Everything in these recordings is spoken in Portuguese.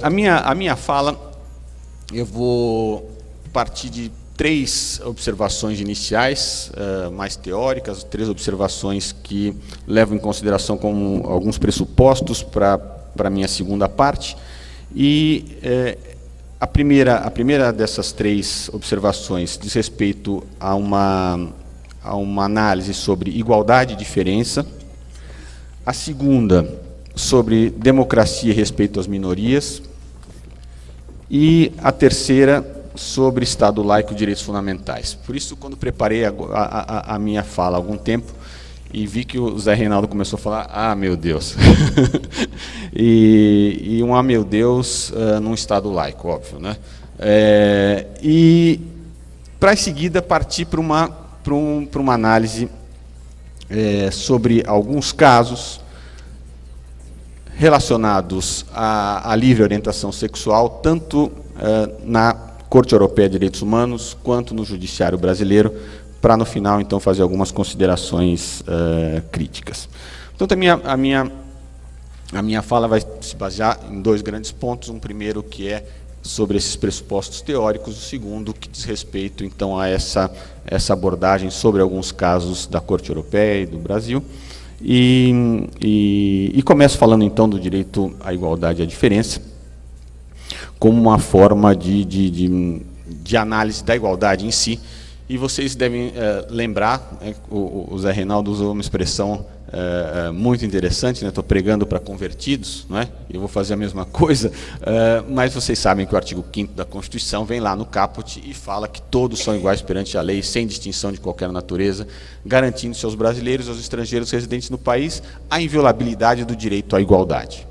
A minha fala, eu vou partir de 3 observações iniciais, mais teóricas, 3 observações que levam em consideração como alguns pressupostos para a minha segunda parte. E a primeira dessas 3 observações diz respeito a uma análise sobre igualdade e diferença. A segunda, sobre democracia e respeito às minorias. E a terceira, sobre Estado laico e direitos fundamentais. Por isso, quando preparei a minha fala há algum tempo, e vi que o Zé Reinaldo começou a falar, ah, meu Deus. e um ah, meu Deus, num Estado laico, óbvio, né? E, para em seguida, partir para uma análise sobre alguns casos relacionados à livre orientação sexual, tanto na Corte Europeia de Direitos Humanos, quanto no Judiciário Brasileiro, para, no final, então, fazer algumas considerações críticas. Portanto, a minha fala vai se basear em 2 grandes pontos. Um primeiro, que é sobre esses pressupostos teóricos, o segundo, que diz respeito, então, a essa abordagem sobre alguns casos da Corte Europeia e do Brasil. E começo falando, então, do direito à igualdade e à diferença, como uma forma de análise da igualdade em si. E vocês devem lembrar, o Zé Reinaldo usou uma expressão muito interessante, né? Estou pregando para convertidos, não é? Eu vou fazer a mesma coisa, mas vocês sabem que o artigo 5º da Constituição vem lá no caput e fala que todos são iguais perante a lei, sem distinção de qualquer natureza, garantindo-se aos brasileiros e aos estrangeiros residentes no país a inviolabilidade do direito à igualdade.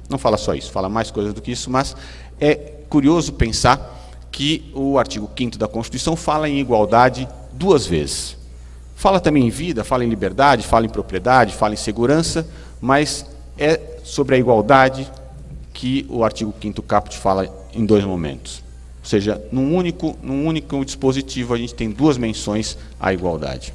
Não fala só isso, fala mais coisas do que isso, mas é curioso pensar que o artigo 5º da Constituição fala em igualdade 2 vezes. Fala também em vida, fala em liberdade, fala em propriedade, fala em segurança, mas é sobre a igualdade que o artigo 5º caput fala em 2 momentos. Ou seja, num único dispositivo, a gente tem 2 menções à igualdade.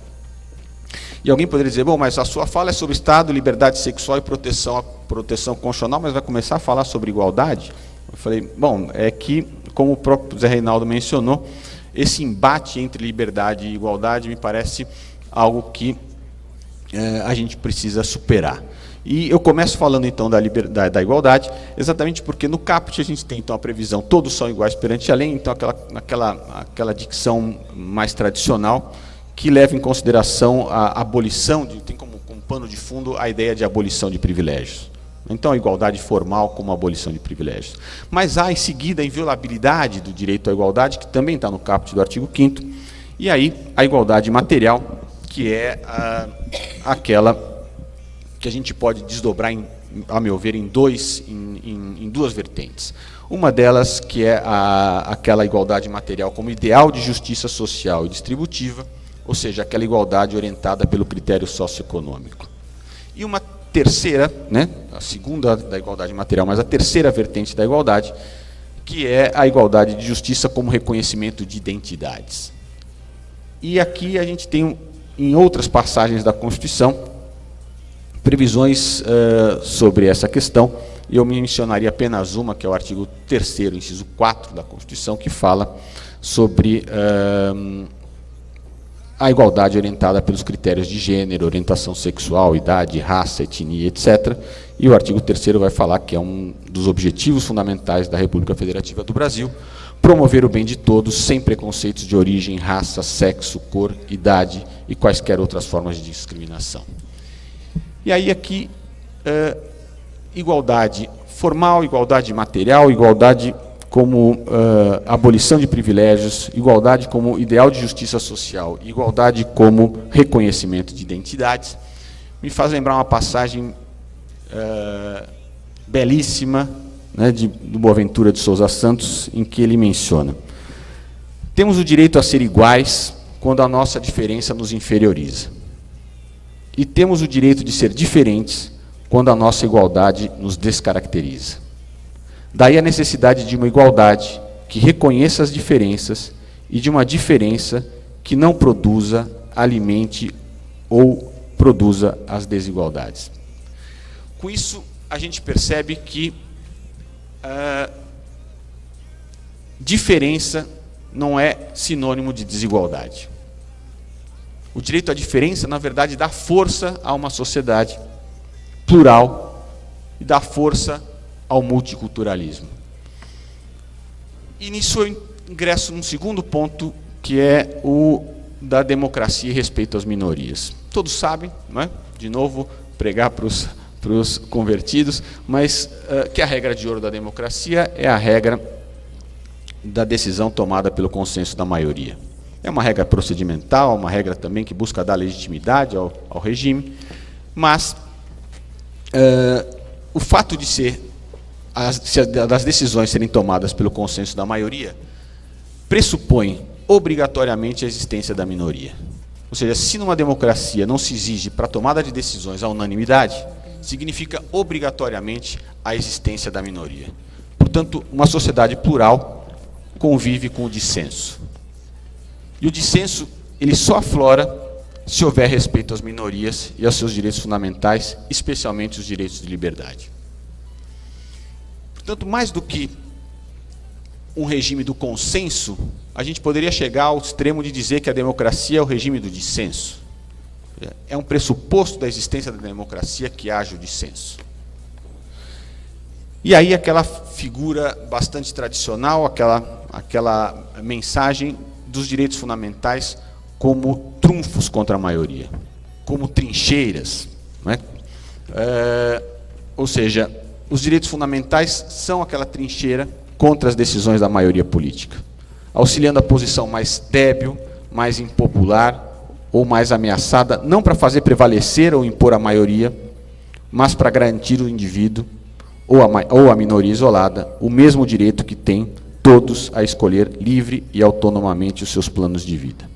E alguém poderia dizer, bom, mas a sua fala é sobre Estado, liberdade sexual e proteção constitucional, mas vai começar a falar sobre igualdade? Eu falei, bom, é que, como o próprio Zé Reinaldo mencionou, esse embate entre liberdade e igualdade me parece algo que a gente precisa superar. E eu começo falando, então, da igualdade, exatamente porque no caput a gente tem, então, a previsão, todos são iguais perante a lei, então, aquela dicção mais tradicional, que leva em consideração a abolição, tem como pano de fundo a ideia de abolição de privilégios. Então, a igualdade formal como a abolição de privilégios. Mas há, em seguida, a inviolabilidade do direito à igualdade, que também está no caput do artigo 5º, e aí a igualdade material, que é aquela que a gente pode desdobrar, a meu ver, em 2 vertentes. Uma delas, que é aquela igualdade material como ideal de justiça social e distributiva, ou seja, aquela igualdade orientada pelo critério socioeconômico. E uma terceira, né, a segunda da igualdade material, mas a terceira vertente da igualdade, que é a igualdade de justiça como reconhecimento de identidades. E aqui a gente tem, em outras passagens da Constituição, previsões sobre essa questão, e eu mencionaria apenas uma, que é o artigo 3º, inciso 4 da Constituição, que fala sobre a igualdade orientada pelos critérios de gênero, orientação sexual, idade, raça, etnia, etc. E o artigo 3º vai falar que é um dos objetivos fundamentais da República Federativa do Brasil, promover o bem de todos, sem preconceitos de origem, raça, sexo, cor, idade e quaisquer outras formas de discriminação. E aí aqui, igualdade formal, igualdade material, igualdade como abolição de privilégios, igualdade como ideal de justiça social, igualdade como reconhecimento de identidades, me faz lembrar uma passagem belíssima, né, do Boaventura de Souza Santos, em que ele menciona: temos o direito a ser iguais quando a nossa diferença nos inferioriza. E temos o direito de ser diferentes quando a nossa igualdade nos descaracteriza. Daí a necessidade de uma igualdade que reconheça as diferenças e de uma diferença que não produza, alimente ou produza as desigualdades. Com isso, a gente percebe que diferença não é sinônimo de desigualdade. O direito à diferença, na verdade, dá força a uma sociedade plural e dá força ao multiculturalismo. E nisso eu ingresso num segundo ponto, que é o da democracia e respeito às minorias. Todos sabem, não é? De novo, pregar para os convertidos, mas que a regra de ouro da democracia é a regra da decisão tomada pelo consenso da maioria. É uma regra procedimental, uma regra também que busca dar legitimidade ao regime, mas o fato de das decisões serem tomadas pelo consenso da maioria pressupõe obrigatoriamente a existência da minoria. Ou seja, se numa democracia não se exige para a tomada de decisões a unanimidade, significa obrigatoriamente a existência da minoria. Portanto, uma sociedade plural convive com o dissenso. E o dissenso, ele só aflora se houver respeito às minorias e aos seus direitos fundamentais, especialmente os direitos de liberdade. Portanto, mais do que um regime do consenso, a gente poderia chegar ao extremo de dizer que a democracia é o regime do dissenso. É um pressuposto da existência da democracia que haja o dissenso. E aí aquela figura bastante tradicional, aquela mensagem dos direitos fundamentais como trunfos contra a maioria, como trincheiras, não é? Ou seja, os direitos fundamentais são aquela trincheira contra as decisões da maioria política, auxiliando a posição mais débil, mais impopular ou mais ameaçada, não para fazer prevalecer ou impor a maioria, mas para garantir ao indivíduo ou a minoria isolada o mesmo direito que tem todos a escolher livre e autonomamente os seus planos de vida.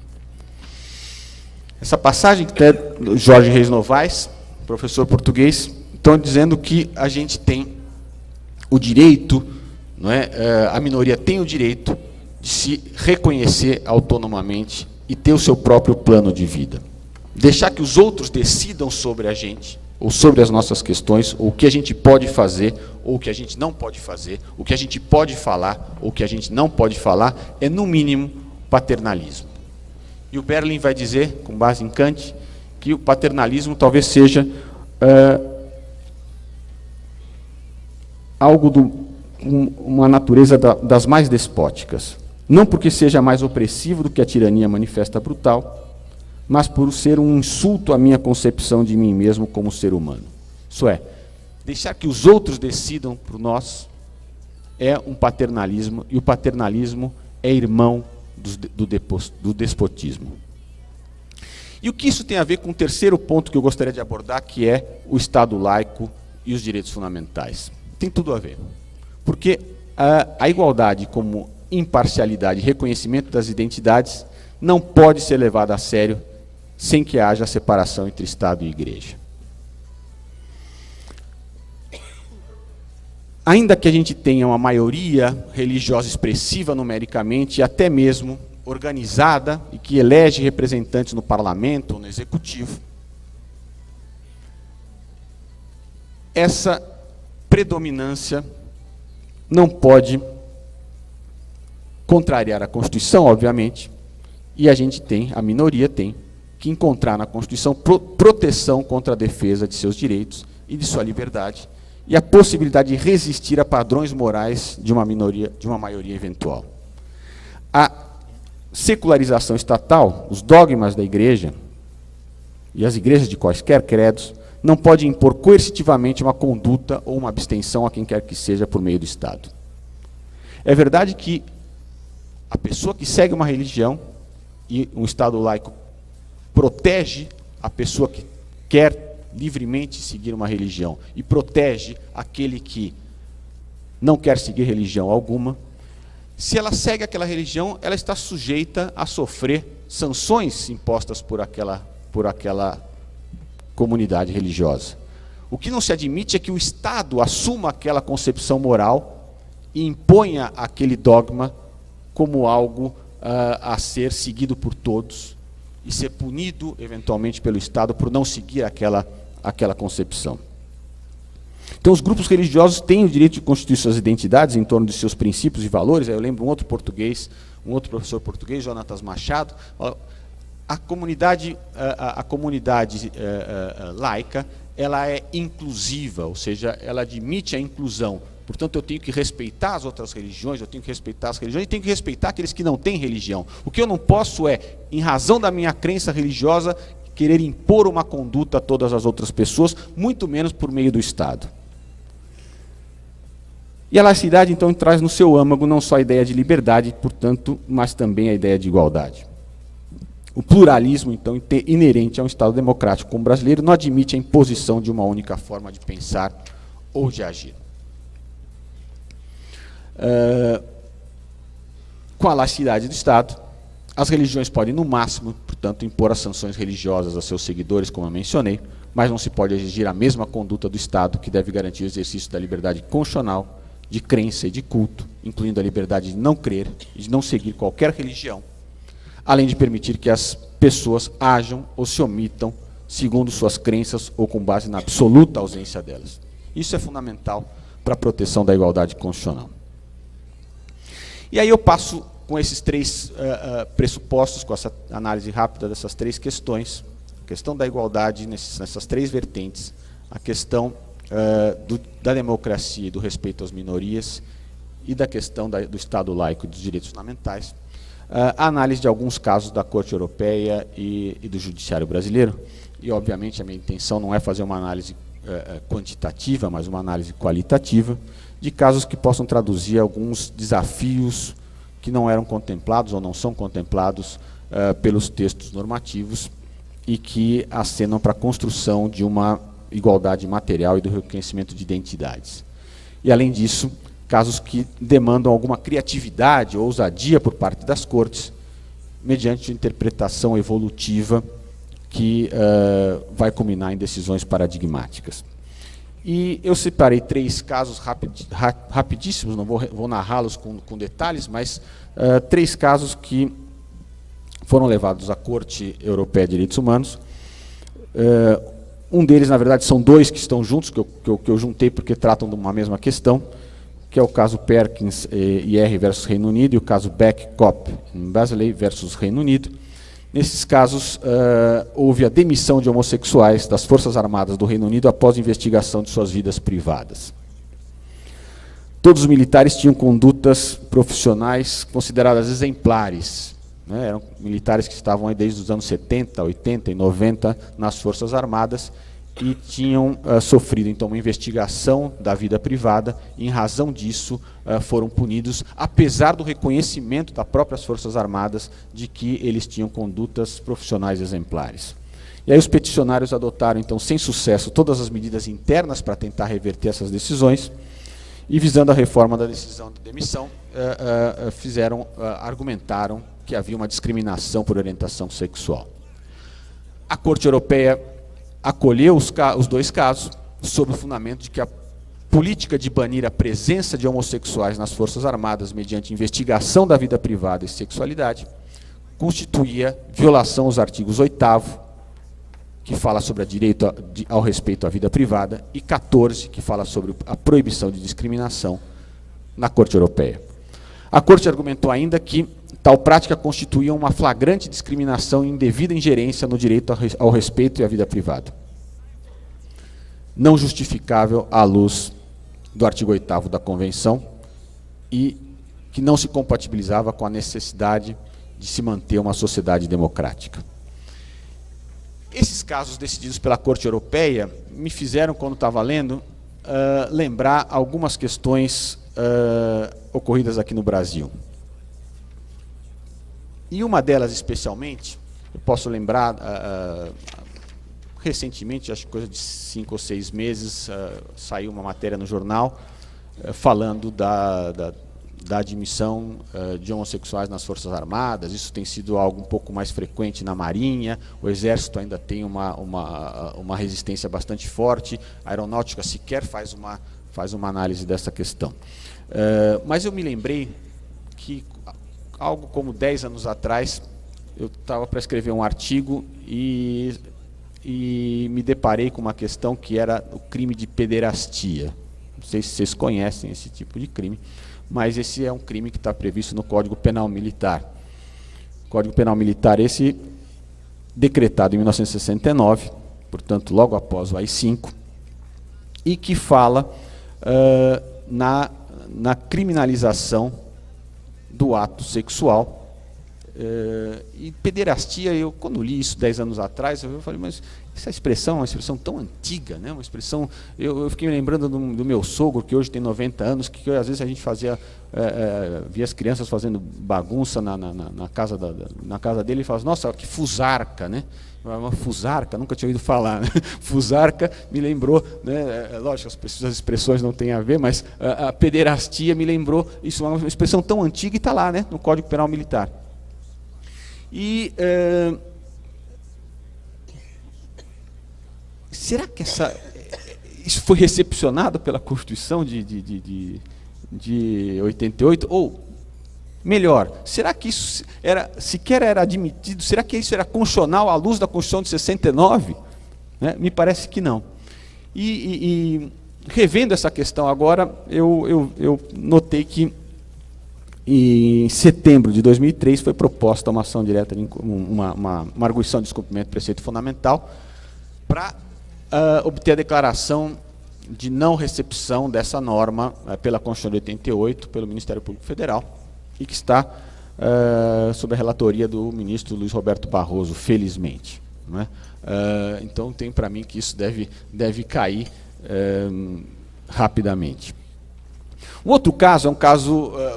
Essa passagem que é do Jorge Reis Novaes, professor português, estão dizendo que a gente tem o direito, não é? A minoria tem o direito de se reconhecer autonomamente e ter o seu próprio plano de vida. Deixar que os outros decidam sobre a gente, ou sobre as nossas questões, ou o que a gente pode fazer, ou o que a gente não pode fazer, o que a gente pode falar, ou o que a gente não pode falar, é, no mínimo, paternalismo. E o Berlin vai dizer, com base em Kant, que o paternalismo talvez seja algo com uma natureza das mais despóticas. Não porque seja mais opressivo do que a tirania manifesta brutal, mas por ser um insulto à minha concepção de mim mesmo como ser humano. Isso é, deixar que os outros decidam por nós é um paternalismo, e o paternalismo é irmão do despotismo. E o que isso tem a ver com o terceiro ponto que eu gostaria de abordar, que é o Estado laico e os direitos fundamentais? Tem tudo a ver. Porque a igualdade como imparcialidade e reconhecimento das identidades não pode ser levada a sério sem que haja separação entre Estado e Igreja. Ainda que a gente tenha uma maioria religiosa expressiva numericamente, e até mesmo organizada, e que elege representantes no parlamento ou no executivo, essa predominância não pode contrariar a Constituição, obviamente, e a minoria tem que encontrar na Constituição proteção contra a defesa de seus direitos e de sua liberdade, e a possibilidade de resistir a padrões morais de uma maioria eventual. A secularização estatal, os dogmas da Igreja, e as igrejas de quaisquer credos, não pode impor coercitivamente uma conduta ou uma abstenção a quem quer que seja por meio do Estado. É verdade que a pessoa que segue uma religião, e um Estado laico protege a pessoa que quer livremente seguir uma religião e protege aquele que não quer seguir religião alguma. Se ela segue aquela religião, ela está sujeita a sofrer sanções impostas por aquela comunidade religiosa. O que não se admite é que o Estado assuma aquela concepção moral e imponha aquele dogma como algo a ser seguido por todos e ser punido, eventualmente, pelo Estado por não seguir aquela concepção. Então, os grupos religiosos têm o direito de constituir suas identidades em torno de seus princípios e valores. Aí eu lembro um outro professor português, Jonatas Machado. A comunidade laica, ela é inclusiva, ou seja, ela admite a inclusão. Portanto, eu tenho que respeitar as outras religiões, eu tenho que respeitar as religiões e tenho que respeitar aqueles que não têm religião. O que eu não posso é, em razão da minha crença religiosa, querer impor uma conduta a todas as outras pessoas, muito menos por meio do Estado. E a laicidade, então, traz no seu âmago não só a ideia de liberdade, portanto, mas também a ideia de igualdade. O pluralismo, então, inerente a um Estado democrático como o brasileiro, não admite a imposição de uma única forma de pensar ou de agir. Com a laicidade do Estado, as religiões podem, no máximo, portanto, impor as sanções religiosas a seus seguidores, como eu mencionei, mas não se pode exigir a mesma conduta do Estado, que deve garantir o exercício da liberdade constitucional, de crença e de culto, incluindo a liberdade de não crer e de não seguir qualquer religião, além de permitir que as pessoas ajam ou se omitam segundo suas crenças ou com base na absoluta ausência delas. Isso é fundamental para a proteção da igualdade constitucional. E aí eu passo com esses três pressupostos, com essa análise rápida dessas três questões, a questão da igualdade nessas três vertentes, a questão da democracia e do respeito às minorias e da questão do Estado laico e dos direitos fundamentais, a análise de alguns casos da Corte Europeia e do Judiciário brasileiro. E, obviamente, a minha intenção não é fazer uma análise quantitativa, mas uma análise qualitativa, de casos que possam traduzir alguns desafios que não eram contemplados ou não são contemplados pelos textos normativos e que acenam para a construção de uma igualdade material e do reconhecimento de identidades. E, além disso, casos que demandam alguma criatividade ou ousadia por parte das cortes, mediante interpretação evolutiva que vai culminar em decisões paradigmáticas. E eu separei três casos rapidíssimos, não vou narrá-los com detalhes, mas três casos que foram levados à Corte Europeia de Direitos Humanos. Um deles, na verdade, são dois que estão juntos, que eu juntei porque tratam de uma mesma questão, que é o caso Perkins IR versus Reino Unido e o caso Beck-Kopp Basley versus Reino Unido. Nesses casos, houve a demissão de homossexuais das Forças Armadas do Reino Unido após investigação de suas vidas privadas. Todos os militares tinham condutas profissionais consideradas exemplares, né? Eram militares que estavam aí desde os anos 70, 80 e 90 nas Forças Armadas e tinham sofrido, então, uma investigação da vida privada e, em razão disso, foram punidos, apesar do reconhecimento das próprias Forças Armadas de que eles tinham condutas profissionais exemplares. E aí os peticionários adotaram, então, sem sucesso, todas as medidas internas para tentar reverter essas decisões e, visando a reforma da decisão de demissão, argumentaram que havia uma discriminação por orientação sexual. A Corte Europeia acolheu os dois casos, sob o fundamento de que a política de banir a presença de homossexuais nas Forças Armadas mediante investigação da vida privada e sexualidade constituía violação aos artigos 8º, que fala sobre o direito ao respeito à vida privada, e 14, que fala sobre a proibição de discriminação na Corte Europeia. A Corte argumentou ainda que tal prática constituía uma flagrante discriminação e indevida ingerência no direito ao respeito e à vida privada, não justificável à luz do artigo 8º da Convenção e que não se compatibilizava com a necessidade de se manter uma sociedade democrática. Esses casos decididos pela Corte Europeia me fizeram, quando estava lendo, lembrar algumas questões ocorridas aqui no Brasil. E uma delas, especialmente, eu posso lembrar, recentemente, acho que coisa de 5 ou 6 meses, saiu uma matéria no jornal falando da admissão de homossexuais nas Forças Armadas. Isso tem sido algo um pouco mais frequente na Marinha, o Exército ainda tem uma resistência bastante forte, a Aeronáutica sequer faz uma análise dessa questão. Mas eu me lembrei que, algo como 10 anos atrás, eu estava para escrever um artigo e e me deparei com uma questão que era o crime de pederastia. Não sei se vocês conhecem esse tipo de crime, mas esse é um crime que está previsto no Código Penal Militar. Código Penal Militar esse decretado em 1969, portanto, logo após o AI-5, e que fala na criminalização do ato sexual. E pederastia, quando li isso 10 anos atrás, eu falei, mas essa expressão é uma expressão tão antiga, né? Uma expressão, eu fiquei me lembrando do meu sogro, que hoje tem 90 anos, que às vezes a gente fazia, via as crianças fazendo bagunça na casa dele, e falava, nossa, que fusarca, né? Uma fusarca, nunca tinha ouvido falar, né? Fusarca me lembrou, né? Lógico, as expressões não têm a ver, mas a pederastia me lembrou, isso é uma expressão tão antiga e está lá, né? No Código Penal Militar. E será que isso foi recepcionado pela Constituição de 88? Ou, melhor, será que isso sequer era admitido? Será que isso era constitucional à luz da Constituição de 69? Né? Me parece que não. E revendo essa questão agora, eu notei que em setembro de 2003 foi proposta uma ação direta, uma arguição de descumprimento de preceito fundamental para obter a declaração de não recepção dessa norma pela Constituição de 88, pelo Ministério Público Federal, e que está sob a relatoria do ministro Luiz Roberto Barroso, felizmente. Não é? Então, tem para mim que isso deve cair rapidamente. Um outro caso é o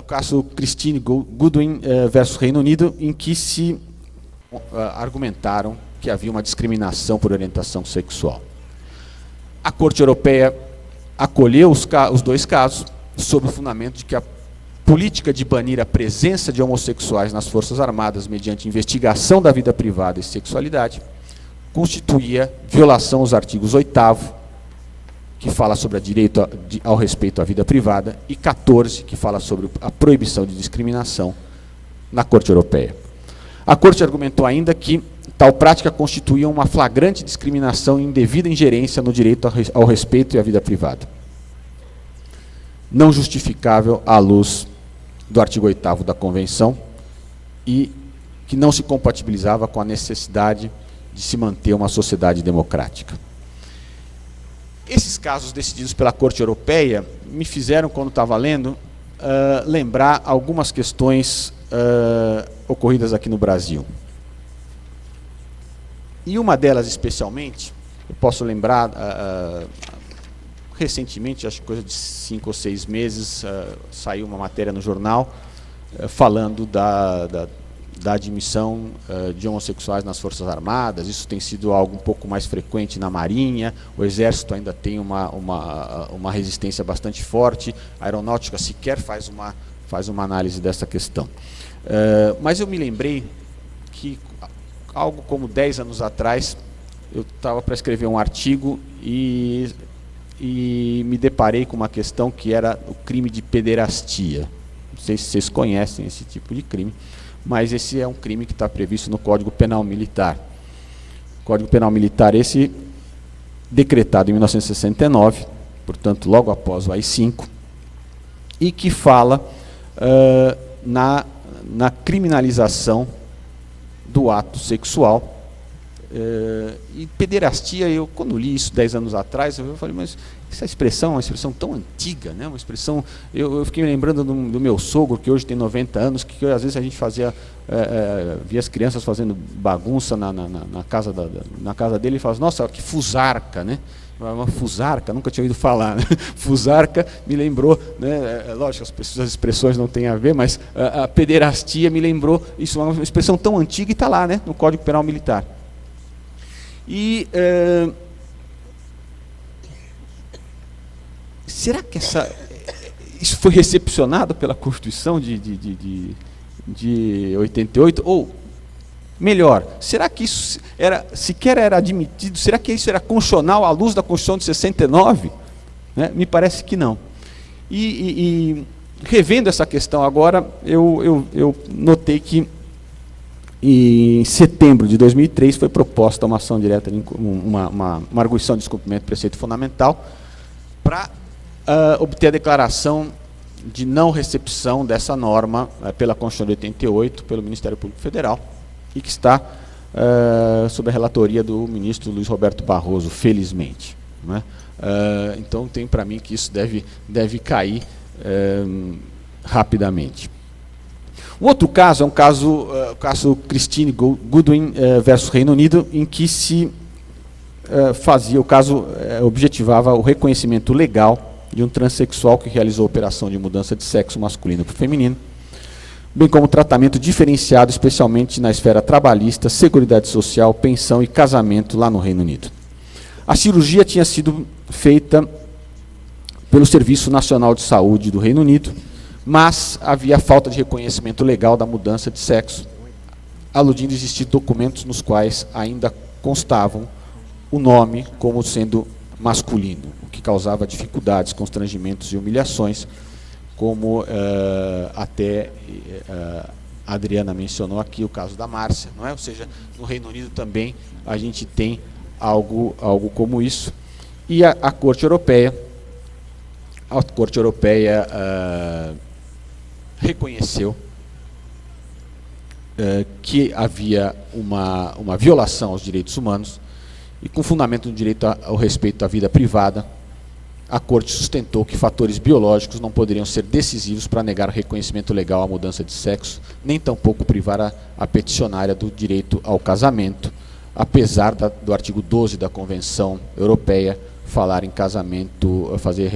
caso Christine Goodwin versus Reino Unido, em que se argumentaram que havia uma discriminação por orientação sexual. A Corte Europeia acolheu os dois casos sob o fundamento de que a política de banir a presença de homossexuais nas Forças Armadas mediante investigação da vida privada e sexualidade constituía violação aos artigos 8º, que fala sobre o direito ao respeito à vida privada, e 14, que fala sobre a proibição de discriminação na Corte Europeia. A Corte argumentou ainda que tal prática constituía uma flagrante discriminação e indevida ingerência no direito ao respeito e à vida privada, não justificável à luz do artigo 8º da Convenção e que não se compatibilizava com a necessidade de se manter uma sociedade democrática. Esses casos decididos pela Corte Europeia me fizeram, quando estava lendo, lembrar algumas questões ocorridas aqui no Brasil. E uma delas, especialmente, eu posso lembrar, recentemente, acho que coisa de 5 ou 6 meses, saiu uma matéria no jornal falando da admissão de homossexuais nas Forças Armadas. Isso tem sido algo um pouco mais frequente na Marinha, o Exército ainda tem uma resistência bastante forte, a Aeronáutica sequer faz uma análise dessa questão. Mas eu me lembrei que, algo como 10 anos atrás, eu estava para escrever um artigo e me deparei com uma questão que era o crime de pederastia. Não sei se vocês conhecem esse tipo de crime, mas esse é um crime que está previsto no Código Penal Militar. Código Penal Militar esse decretado em 1969, portanto, logo após o AI-5, e que fala na criminalização do ato sexual. E pederastia, quando li isso 10 anos atrás, eu falei, mas essa expressão é uma expressão tão antiga, né? Uma expressão, eu fiquei me lembrando do meu sogro, que hoje tem 90 anos, que às vezes a gente fazia, via as crianças fazendo bagunça na casa dele, e falava, nossa, que fusarca, né? Uma fusarca, nunca tinha ouvido falar, né? Fusarca me lembrou, né? Lógico, as expressões não têm a ver, mas a pederastia me lembrou, isso é uma expressão tão antiga e está lá, né? No Código Penal Militar. E será que isso foi recepcionado pela Constituição de 88? Ou, melhor, será que isso sequer era admitido? Será que isso era constitucional à luz da Constituição de 69? Né? Me parece que não. E revendo essa questão agora, eu notei que E em setembro de 2003 foi proposta uma ação direta, uma arguição de descumprimento do preceito fundamental para obter a declaração de não recepção dessa norma pela Constituição de 88, pelo Ministério Público Federal, e que está sob a relatoria do ministro Luiz Roberto Barroso, felizmente. Né? Então, tem para mim que isso deve cair rapidamente. Um outro caso é o caso Christine Goodwin versus Reino Unido, em que se objetivava o reconhecimento legal de um transexual que realizou operação de mudança de sexo masculino para o feminino, bem como tratamento diferenciado, especialmente na esfera trabalhista, seguridade social, pensão e casamento lá no Reino Unido. A cirurgia tinha sido feita pelo Serviço Nacional de Saúde do Reino Unido, mas havia falta de reconhecimento legal da mudança de sexo, aludindo a existir documentos nos quais ainda constavam o nome como sendo masculino, o que causava dificuldades, constrangimentos e humilhações, como até a Adriana mencionou aqui, o caso da Márcia, não é? Ou seja, no Reino Unido também a gente tem algo como isso. E a Corte Europeia reconheceu que havia uma violação aos direitos humanos, e com fundamento no direito ao respeito à vida privada, a Corte sustentou que fatores biológicos não poderiam ser decisivos para negar o reconhecimento legal à mudança de sexo, nem tampouco privar a peticionária do direito ao casamento, apesar do artigo 12 da Convenção Europeia falar em casamento, fazer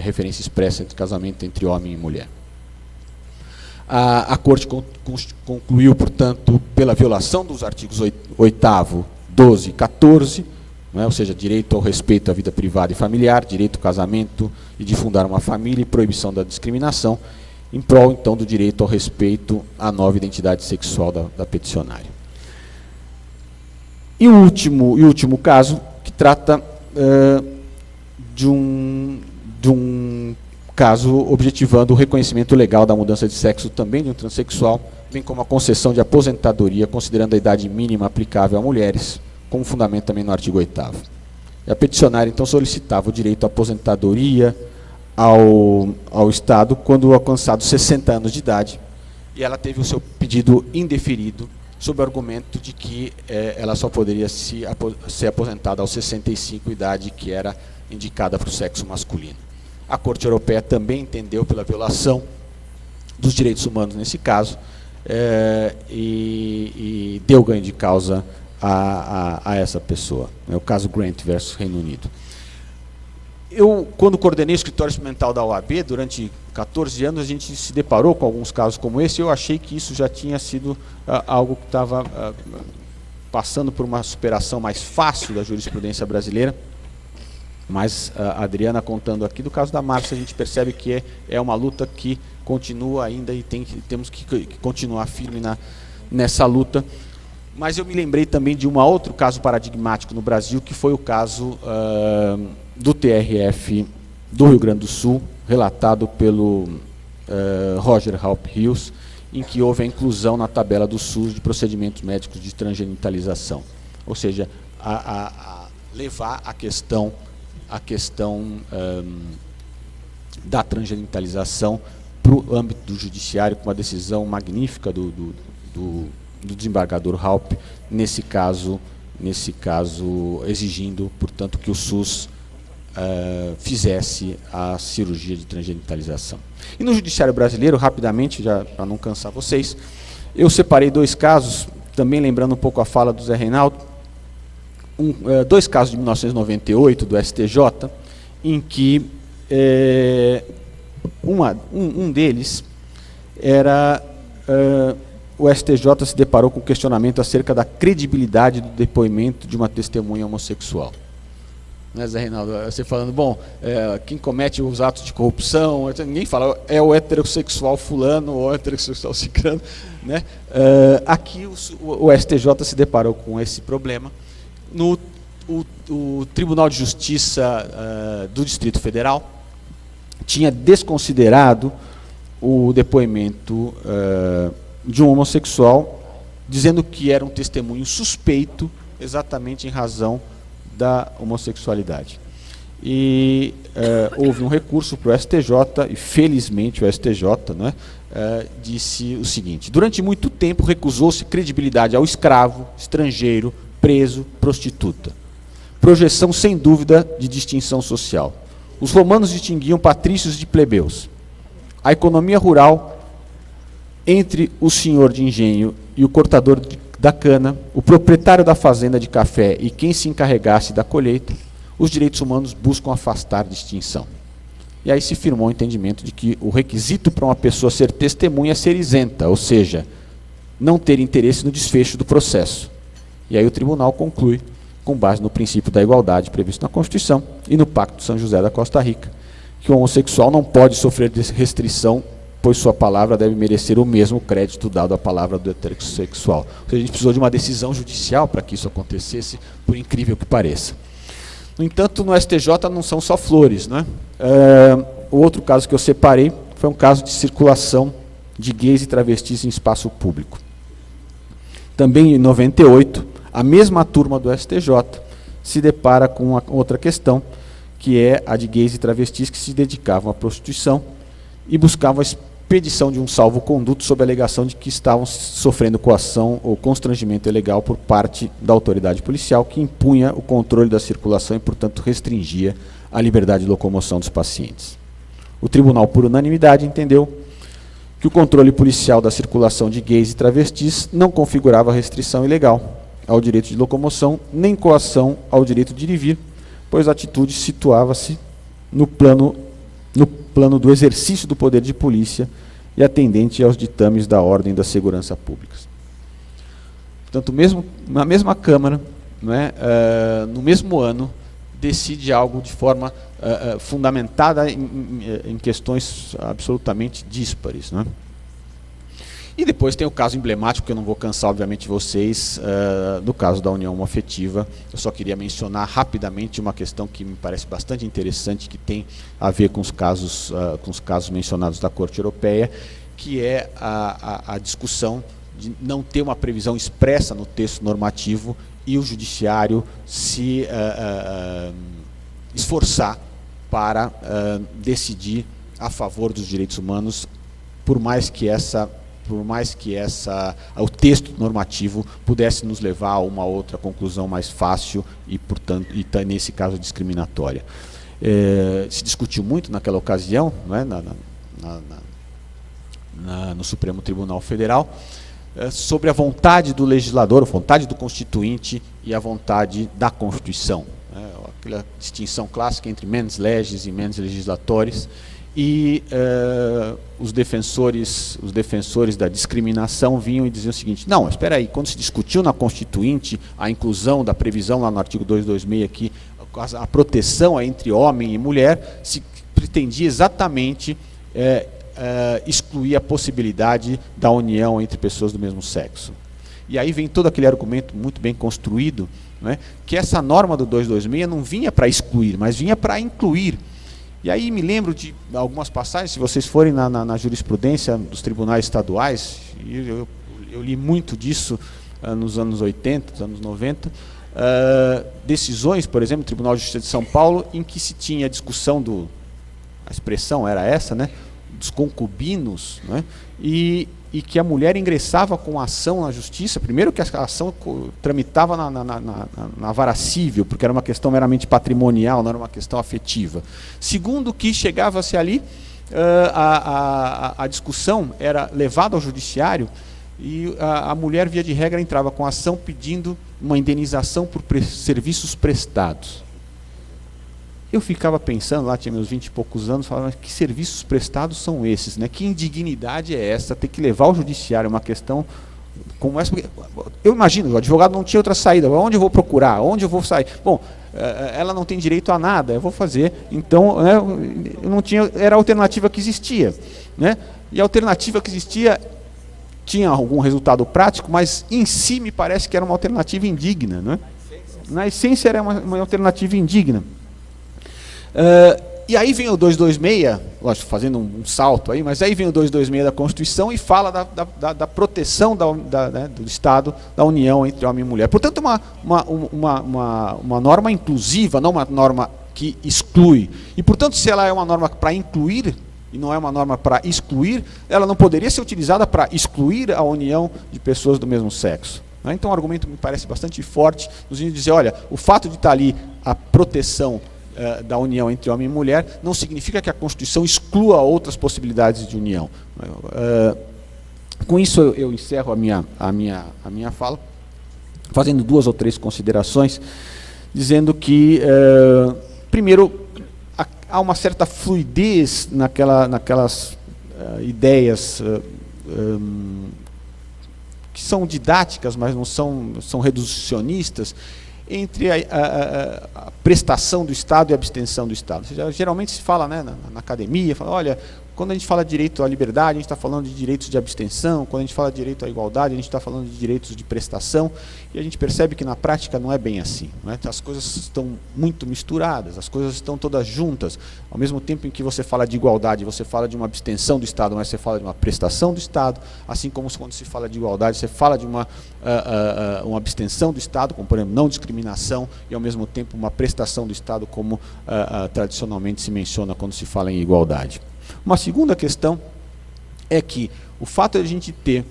referência expressa entre casamento entre homem e mulher. A Corte concluiu, portanto, pela violação dos artigos 8º, 12 e 14, não é? Ou seja, direito ao respeito à vida privada e familiar, direito ao casamento e de fundar uma família e proibição da discriminação, em prol, então, do direito ao respeito à nova identidade sexual da peticionária. E o último caso, que trata de um caso objetivando o reconhecimento legal da mudança de sexo também de um transexual, bem como a concessão de aposentadoria, considerando a idade mínima aplicável a mulheres, como fundamento também no artigo 8º. E a peticionária, então, solicitava o direito à aposentadoria ao Estado quando alcançados 60 anos de idade, e ela teve o seu pedido indeferido, sob o argumento de que ela só poderia ser aposentada aos 65, idade que era indicada para o sexo masculino. A Corte Europeia também entendeu pela violação dos direitos humanos nesse caso, e deu ganho de causa a essa pessoa. É o caso Grant versus Reino Unido. Eu, quando coordenei o escritório experimental da OAB, durante 14 anos, a gente se deparou com alguns casos como esse, e eu achei que isso já tinha sido algo que estava passando por uma superação mais fácil da jurisprudência brasileira, mas a Adriana contando aqui do caso da Márcia, a gente percebe que é uma luta que continua ainda e temos que continuar firme nessa luta. Mas eu me lembrei também de outro caso paradigmático no Brasil, que foi o caso do TRF do Rio Grande do Sul, relatado pelo Roger Halp Hills, em que houve a inclusão na tabela do SUS de procedimentos médicos de transgenitalização. Ou seja, levar a questão da transgenitalização para o âmbito do judiciário, com uma decisão magnífica do desembargador Halp, nesse caso exigindo, portanto, que o SUS fizesse a cirurgia de transgenitalização. E no judiciário brasileiro, rapidamente, já para não cansar vocês, eu separei dois casos, também lembrando um pouco a fala do Zé Reinaldo, dois casos de 1998 do STJ, em que um deles era o STJ se deparou com o questionamento acerca da credibilidade do depoimento de uma testemunha homossexual. Né, Zé Reinaldo? Você falando, bom, quem comete os atos de corrupção, ninguém fala, é o heterossexual fulano ou o heterossexual ciclano. Né? Aqui o STJ se deparou com esse problema. O Tribunal de Justiça do Distrito Federal tinha desconsiderado o depoimento de um homossexual dizendo que era um testemunho suspeito, exatamente em razão da homossexualidade. E houve um recurso para o STJ, e felizmente o STJ, né, disse o seguinte: durante muito tempo recusou-se credibilidade ao escravo, estrangeiro, preso, prostituta. Projeção sem dúvida de distinção social. Os romanos distinguiam patrícios de plebeus. A economia rural, entre o senhor de engenho e o cortador da cana, o proprietário da fazenda de café e quem se encarregasse da colheita, os direitos humanos buscam afastar distinção. E aí se firmou o entendimento de que o requisito para uma pessoa ser testemunha é ser isenta, ou seja, não ter interesse no desfecho do processo. E aí o tribunal conclui, com base no princípio da igualdade previsto na Constituição e no Pacto de São José da Costa Rica, que o homossexual não pode sofrer restrição, pois sua palavra deve merecer o mesmo crédito dado à palavra do heterossexual. Ou seja, a gente precisou de uma decisão judicial para que isso acontecesse, por incrível que pareça. No entanto, no STJ não são só flores, né? O outro caso que eu separei foi um caso de circulação de gays e travestis em espaço público. Também em 98, a mesma turma do STJ se depara com uma outra questão, que é a de gays e travestis que se dedicavam à prostituição e buscavam a expedição de um salvo-conduto sob a alegação de que estavam sofrendo coação ou constrangimento ilegal por parte da autoridade policial, que impunha o controle da circulação e, portanto, restringia a liberdade de locomoção dos pacientes. O tribunal, por unanimidade, entendeu que o controle policial da circulação de gays e travestis não configurava restrição ilegal ao direito de locomoção, nem coação ao direito de ir e vir, pois a atitude situava-se no plano do exercício do poder de polícia e atendente aos ditames da ordem da segurança pública. Portanto, mesmo na mesma Câmara, né, no mesmo ano, decide algo de forma fundamentada em questões absolutamente díspares, né? E depois tem o caso emblemático, que eu não vou cansar, obviamente, vocês, do caso da união homoafetiva. Eu só queria mencionar rapidamente uma questão que me parece bastante interessante, que tem a ver com os casos mencionados da Corte Europeia, que é a discussão de não ter uma previsão expressa no texto normativo e o judiciário se esforçar para decidir a favor dos direitos humanos, por mais que o texto normativo pudesse nos levar a uma outra conclusão mais fácil e, portanto, nesse caso, discriminatória. Se discutiu muito naquela ocasião, não é, no Supremo Tribunal Federal, sobre a vontade do legislador, a vontade do constituinte e a vontade da Constituição. Aquela distinção clássica entre mens legis e mens legislatores. E os defensores da discriminação vinham e diziam o seguinte: não, espera aí, quando se discutiu na Constituinte a inclusão da previsão lá no artigo 226 aqui, a proteção entre homem e mulher, se pretendia exatamente excluir a possibilidade da união entre pessoas do mesmo sexo. E aí vem todo aquele argumento muito bem construído, né, que essa norma do 226 não vinha para excluir, mas vinha para incluir. E aí me lembro de algumas passagens, se vocês forem na jurisprudência dos tribunais estaduais, eu li muito disso nos anos 80, nos anos 90, decisões, por exemplo, do Tribunal de Justiça de São Paulo, em que se tinha a discussão a expressão era essa, né, dos concubinos, né, e que a mulher ingressava com ação na justiça, primeiro que a ação tramitava na vara civil, porque era uma questão meramente patrimonial, não era uma questão afetiva. Segundo, que chegava-se ali, a discussão era levada ao judiciário e a mulher, via de regra, entrava com ação pedindo uma indenização por serviços prestados. Eu ficava pensando, lá tinha meus 20 e poucos anos, falava, que serviços prestados são esses, né? Que indignidade é essa, ter que levar ao judiciário uma questão como essa? Eu imagino, o advogado não tinha outra saída, onde eu vou procurar, onde eu vou sair? Bom, ela não tem direito a nada, eu vou fazer, então, né, eu não tinha, era a alternativa que existia, né? E a alternativa que existia tinha algum resultado prático, mas em si me parece que era uma alternativa indigna, né? Na essência era uma alternativa indigna. E aí vem o 226, lógico, fazendo um salto aí, mas aí vem o 226 da Constituição e fala da proteção do Estado, da união entre homem e mulher. Portanto, uma norma inclusiva, não uma norma que exclui. E, portanto, se ela é uma norma para incluir, e não é uma norma para excluir, ela não poderia ser utilizada para excluir a união de pessoas do mesmo sexo. Então, o argumento me parece bastante forte, nos dizer, olha, o fato de estar ali a proteção da união entre homem e mulher não significa que a Constituição exclua outras possibilidades de união. Com isso, eu encerro a minha fala, fazendo 2 ou 3 considerações, dizendo que, primeiro, há uma certa fluidez naquelas ideias que são didáticas, mas não são reducionistas, entre a prestação do Estado e a abstenção do Estado. Ou seja, geralmente se fala, né, na academia, fala, olha, quando a gente fala de direito à liberdade, a gente está falando de direitos de abstenção, quando a gente fala de direito à igualdade, a gente está falando de direitos de prestação, e a gente percebe que na prática não é bem assim. Não é? As coisas estão muito misturadas, as coisas estão todas juntas. Ao mesmo tempo em que você fala de igualdade, você fala de uma abstenção do Estado, mas você fala de uma prestação do Estado, assim como quando se fala de igualdade, você fala de uma abstenção do Estado, como, por exemplo, não discriminação, e ao mesmo tempo uma prestação do Estado, como tradicionalmente se menciona quando se fala em igualdade. Uma segunda questão é que o fato de a gente ter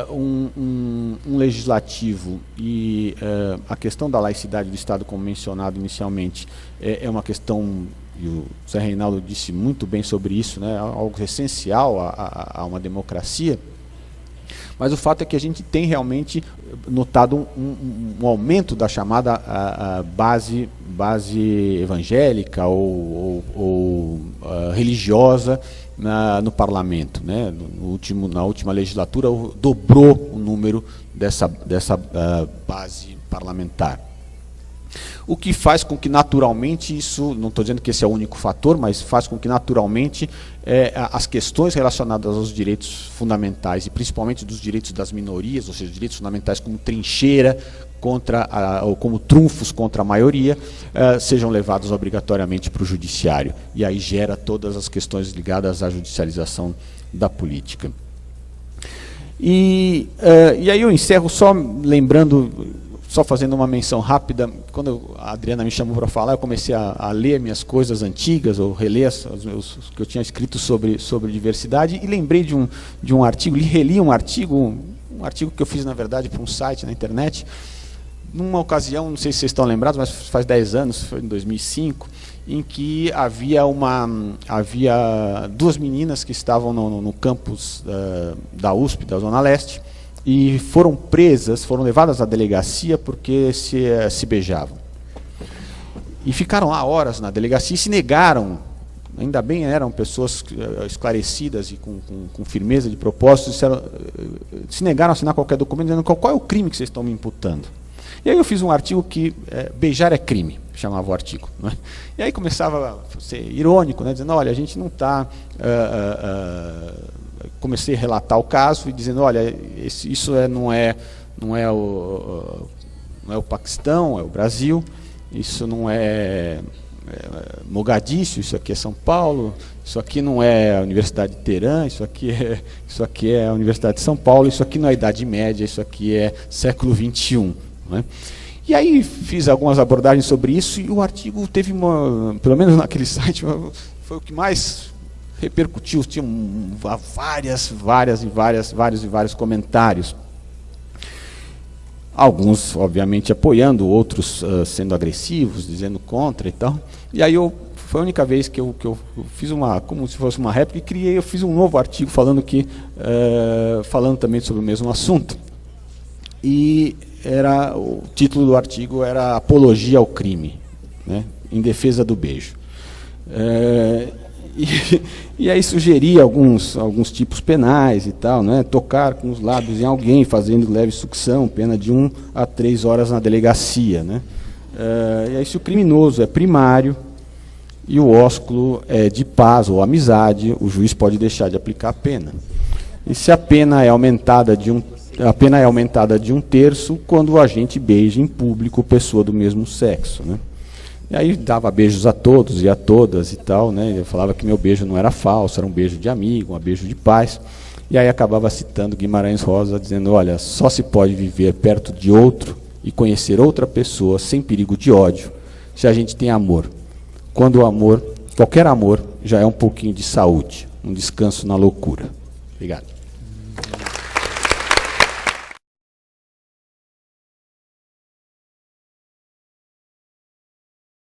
um legislativo e a questão da laicidade do Estado, como mencionado inicialmente, é uma questão, e o Zé Reinaldo disse muito bem sobre isso, né, algo essencial a uma democracia, mas o fato é que a gente tem realmente notado um aumento da chamada base evangélica ou religiosa no parlamento. Né? Na última legislatura dobrou o número dessa base parlamentar. O que faz com que naturalmente isso, não estou dizendo que esse é o único fator, mas faz com que naturalmente as questões relacionadas aos direitos fundamentais, e principalmente dos direitos das minorias, ou seja, direitos fundamentais como trincheira ou como trunfos contra a maioria, sejam levados obrigatoriamente para o judiciário. E aí gera todas as questões ligadas à judicialização da política. E aí eu encerro só lembrando, só fazendo uma menção rápida, quando a Adriana me chamou para falar, eu comecei a ler minhas coisas antigas, ou reler os que eu tinha escrito sobre diversidade, e lembrei de um artigo, reli um artigo que eu fiz, na verdade, para um site na internet, numa ocasião, não sei se vocês estão lembrados, mas faz 10 anos, foi em 2005, em que havia 2 meninas que estavam no campus da USP, da Zona Leste, e foram presas, foram levadas à delegacia porque se beijavam. E ficaram lá horas na delegacia e se negaram, ainda bem eram pessoas esclarecidas e com firmeza de propósito, se negaram a assinar qualquer documento, dizendo qual é o crime que vocês estão me imputando. E aí eu fiz um artigo que beijar é crime, chamava o artigo. Né? E aí começava a ser irônico, né, dizendo, olha, a gente não está... comecei a relatar o caso e dizendo, olha, isso não é o Paquistão, é o Brasil, isso não é Mogadíscio, isso aqui é São Paulo, isso aqui não é a Universidade de Teherã, isso aqui é a Universidade de São Paulo, isso aqui não é a Idade Média, isso aqui é século XXI. Né? E aí fiz algumas abordagens sobre isso e o artigo teve pelo menos naquele site, foi o que mais repercutiu, tinha vários comentários. Alguns, obviamente, apoiando, outros sendo agressivos, dizendo contra e tal. E aí foi a única vez que eu fiz como se fosse uma réplica, e eu fiz um novo artigo falando também sobre o mesmo assunto. E o título do artigo era Apologia ao Crime, né, em defesa do beijo. E aí sugeria alguns tipos penais e tal, né? Tocar com os lábios em alguém, fazendo leve sucção, pena de 1 a 3 horas na delegacia, né? E aí, se o criminoso é primário e o ósculo é de paz ou amizade, o juiz pode deixar de aplicar a pena. E se a pena é aumentada de 1/3 quando o agente beija em público pessoa do mesmo sexo, né? E aí dava beijos a todos e a todas e tal, né? Eu falava que meu beijo não era falso, era um beijo de amigo, um beijo de paz. E aí acabava citando Guimarães Rosa, dizendo, olha, só se pode viver perto de outro e conhecer outra pessoa sem perigo de ódio, se a gente tem amor. Quando o amor, qualquer amor, já é um pouquinho de saúde, um descanso na loucura. Obrigado.